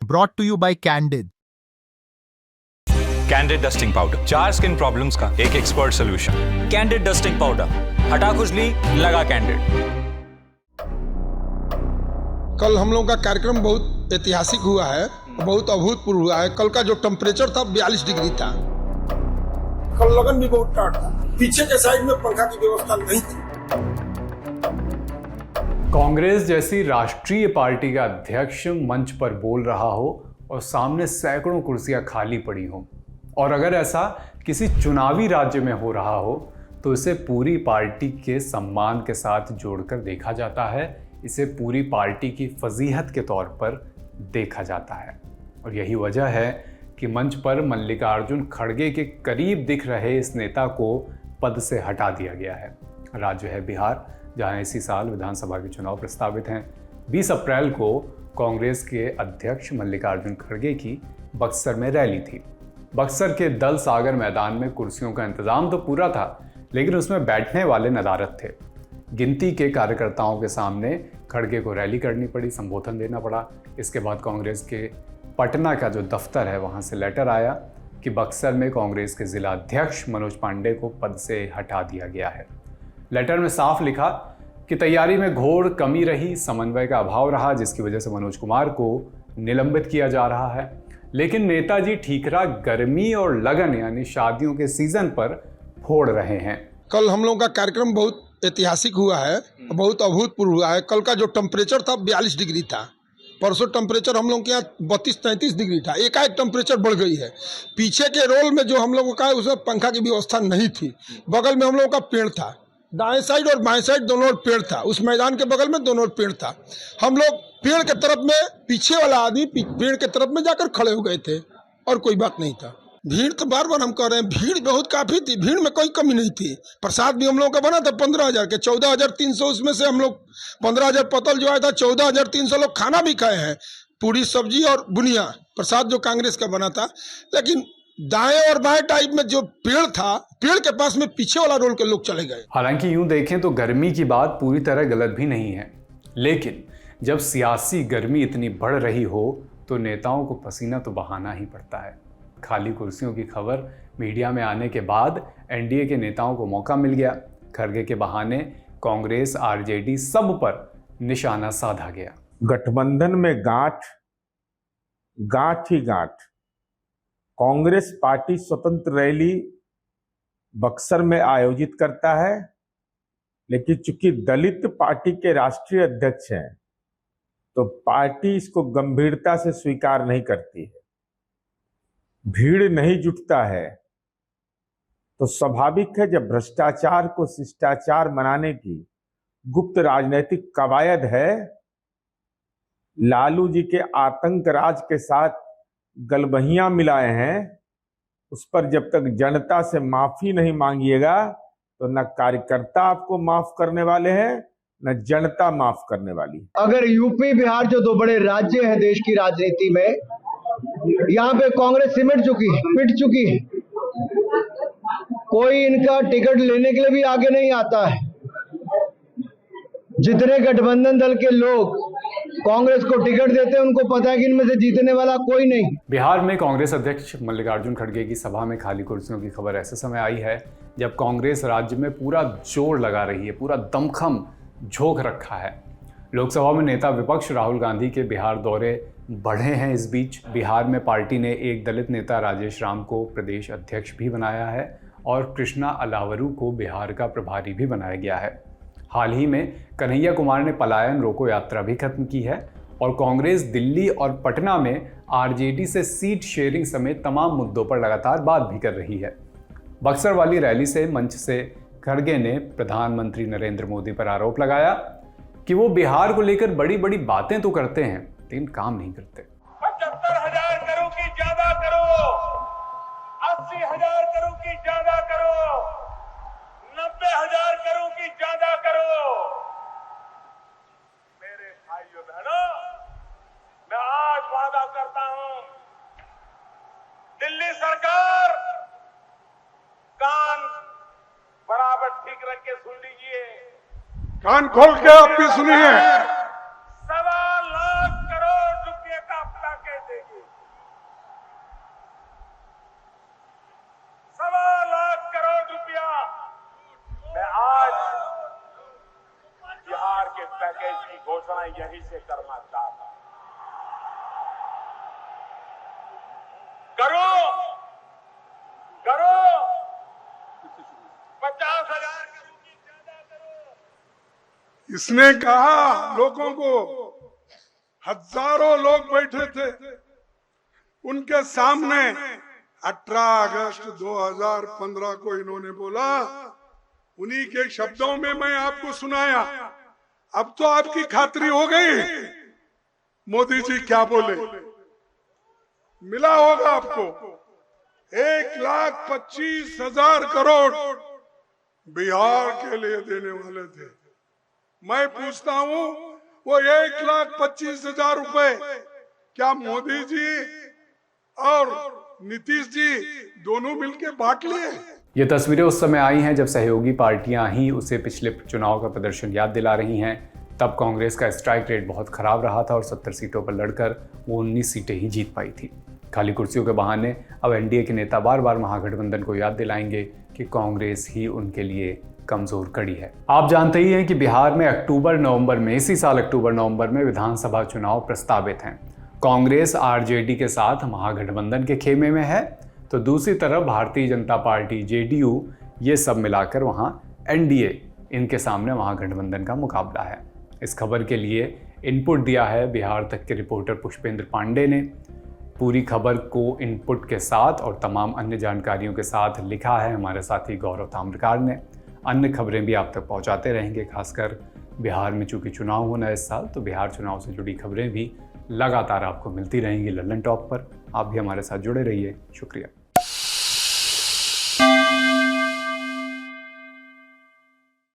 Brought to you by Candid. Candid dusting powder, 4 skin problems का एक expert solution. Candid dusting powder, हटा खुजली, लगा कैंडिड। कल हम लोगों का कार्यक्रम बहुत ऐतिहासिक हुआ है, बहुत अभूतपूर्व हुआ है। कल का जो टेम्परेचर था 42 डिग्री था। कल लगन भी बहुत टाट था, पीछे के साइड में पंखा की व्यवस्था नहीं थी। कांग्रेस जैसी राष्ट्रीय पार्टी का अध्यक्ष मंच पर बोल रहा हो और सामने सैकड़ों कुर्सियां खाली पड़ी हो, और अगर ऐसा किसी चुनावी राज्य में हो रहा हो तो इसे पूरी पार्टी के सम्मान के साथ जोड़कर देखा जाता है, इसे पूरी पार्टी की फजीहत के तौर पर देखा जाता है। और यही वजह है कि मंच पर मल्लिकार्जुन खड़गे के करीब दिख रहे इस नेता को पद से हटा दिया गया है। राज्य है बिहार, जहां इसी साल विधानसभा के चुनाव प्रस्तावित हैं। 20 अप्रैल को कांग्रेस के अध्यक्ष मल्लिकार्जुन खड़गे की बक्सर में रैली थी। बक्सर के दल सागर मैदान में कुर्सियों का इंतजाम तो पूरा था, लेकिन उसमें बैठने वाले नदारद थे। गिनती के कार्यकर्ताओं के सामने खड़गे को रैली करनी पड़ी, संबोधन देना पड़ा। इसके बाद कांग्रेस के पटना का जो दफ्तर है वहां से लेटर आया कि बक्सर में कांग्रेस के जिला अध्यक्ष मनोज पांडे को पद से हटा दिया गया है। लेटर में साफ लिखा कि तैयारी में घोर कमी रही, समन्वय का अभाव रहा, जिसकी वजह से मनोज कुमार को निलंबित किया जा रहा है। लेकिन नेताजी ठीकरा गर्मी और लगन यानी शादियों के सीजन पर फोड़ रहे हैं। कल हम लोगों का कार्यक्रम बहुत ऐतिहासिक हुआ है, बहुत अभूतपूर्व हुआ है। कल का जो टेम्परेचर था 42 डिग्री था। परसों टेम्परेचर हम लोग के यहाँ 32-33 डिग्री था। एकाएक टेम्परेचर बढ़ गई है। पीछे के रोल में जो हम लोगों का है उसमें पंखा की व्यवस्था नहीं थी। बगल में हम लोगों का पेड़ था, दाएं साइड और बाएं साइड दोनों ओर पेड़ था। उस मैदान के बगल में दोनों ओर पेड़ था। हम लोग पेड़ के तरफ में, पीछे वाला आदमी पेड़ के तरफ में जाकर खड़े हो गए थे और कोई बात नहीं था। भीड़ तो बार बार हम कह रहे हैं, भीड़ बहुत काफी थी, भीड़ में कोई कमी नहीं थी। प्रसाद भी हम लोगों का बना था 15,000 के, 14,300 उसमें से हम लोग 15,000 पतल जो आया था, 14,300 लोग खाना भी खाए हैं, पूरी सब्जी और बुनिया प्रसाद जो कांग्रेस का बना था। लेकिन दाएं और बाएं टाइप में जो पेड़ था, पेड़ के पास में पीछे वाला रोल के लोग चले गए। हालांकि यूं देखें तो गर्मी की बात पूरी तरह गलत भी नहीं है, लेकिन जब सियासी गर्मी इतनी बढ़ रही हो तो नेताओं को पसीना तो बहाना ही पड़ता है। खाली कुर्सियों की खबर मीडिया में आने के बाद एनडीए के नेताओं को मौका मिल गया। खड़गे के बहाने कांग्रेस, आरजेडी सब पर निशाना साधा गया। गठबंधन में गांठ ही गांठ। कांग्रेस पार्टी स्वतंत्र रैली बक्सर में आयोजित करता है, लेकिन चूंकि दलित पार्टी के राष्ट्रीय अध्यक्ष हैं तो पार्टी इसको गंभीरता से स्वीकार नहीं करती है। भीड़ नहीं जुटता है तो स्वाभाविक है, जब भ्रष्टाचार को शिष्टाचार बनाने की गुप्त राजनीतिक कवायद है, लालू जी के आतंक राज के साथ गलबहियां मिलाए हैं, उस पर जब तक जनता से माफी नहीं मांगिएगा तो न कार्यकर्ता आपको माफ करने वाले हैं, न जनता माफ करने वाली है। अगर यूपी बिहार जो दो बड़े राज्य हैं देश की राजनीति में, यहाँ पे कांग्रेस सिमट चुकी है, पिट चुकी है। कोई इनका टिकट लेने के लिए भी आगे नहीं आता है। जितने गठबंधन दल के लोग कांग्रेस को टिकट देते हैं, उनको पता है कि इनमें से जीतने वाला कोई नहीं। बिहार में कांग्रेस अध्यक्ष मल्लिकार्जुन खड़गे की सभा में खाली कुर्सियों की खबर ऐसे समय आई है जब कांग्रेस राज्य में पूरा जोर लगा रही है, पूरा दमखम झोंक रखा है। लोकसभा में नेता विपक्ष राहुल गांधी के बिहार दौरे बढ़े हैं। इस बीच बिहार में पार्टी ने एक दलित नेता राजेश राम को प्रदेश अध्यक्ष भी बनाया है और कृष्णा अलावरू को बिहार का प्रभारी भी बनाया गया है। हाल ही में कन्हैया कुमार ने पलायन रोको यात्रा भी खत्म की है और कांग्रेस दिल्ली और पटना में आरजेडी से सीट शेयरिंग समेत तमाम मुद्दों पर लगातार बात भी कर रही है। बक्सर वाली रैली से मंच से खड़गे ने प्रधानमंत्री नरेंद्र मोदी पर आरोप लगाया कि वो बिहार को लेकर बड़ी बड़ी बातें तो करते हैं लेकिन काम नहीं करते। 75,000 करोड़ की ज्यादा करो, 80,000 करोड़ की ज्यादा करो, 90,000 करोड़ की ज्यादा करो। मेरे भाइयों बहनों, मैं आज वादा करता हूं, दिल्ली सरकार कान बराबर ठीक रख के सुन लीजिए, कान खोल के आप भी सुनिए। 1.25 लाख करोड़ रुपए का पैकेज देगी। इसने कहा लोगों को, हजारों लोग बैठे थे उनके सामने, 18 अगस्त 2015 को इन्होंने बोला, उन्हीं के शब्दों में मैं आपको सुनाया। अब तो आपकी खातरी हो गई मोदी जी क्या बोले। मिला होगा आपको 1,25,000 करोड़ बिहार के लिए देने वाले थे। मैं पूछता हूं, वो 1,25,000 रुपए क्या मोदी जी और नीतीश जी दोनों मिलके बांट लिए? ये तस्वीरें उस समय आई हैं जब सहयोगी पार्टियां ही उसे पिछले चुनाव का प्रदर्शन याद दिला रही हैं। तब कांग्रेस का स्ट्राइक रेट बहुत खराब रहा था और 70 सीटों पर लड़कर वो 19 सीटें ही जीत पाई थी। खाली कुर्सियों के बहाने अब एनडीए के नेता बार बार महागठबंधन को याद दिलाएंगे कि कांग्रेस ही उनके लिए कमजोर कड़ी है। आप जानते ही हैं कि बिहार में अक्टूबर-नवंबर में, इसी साल अक्टूबर-नवंबर में विधानसभा चुनाव प्रस्तावित हैं। कांग्रेस आरजेडी के साथ महागठबंधन के खेमे में है, तो दूसरी तरफ भारतीय जनता पार्टी, जेडीयू, ये सब मिलाकर वहां एनडीए, इनके सामने महागठबंधन का मुकाबला है। इस खबर के लिए इनपुट दिया है बिहार तक के रिपोर्टर पुष्पेंद्र पांडे ने। पूरी खबर को इनपुट के साथ और तमाम अन्य जानकारियों के साथ लिखा है हमारे साथी गौरव ताम्रकार ने। अन्य खबरें भी आप तक पहुंचाते रहेंगे, खासकर बिहार में चूंकि चुनाव होना है इस साल, तो बिहार चुनाव से जुड़ी खबरें भी लगातार आपको मिलती रहेंगी लल्लन टॉप पर। आप भी हमारे साथ जुड़े रहिए। शुक्रिया।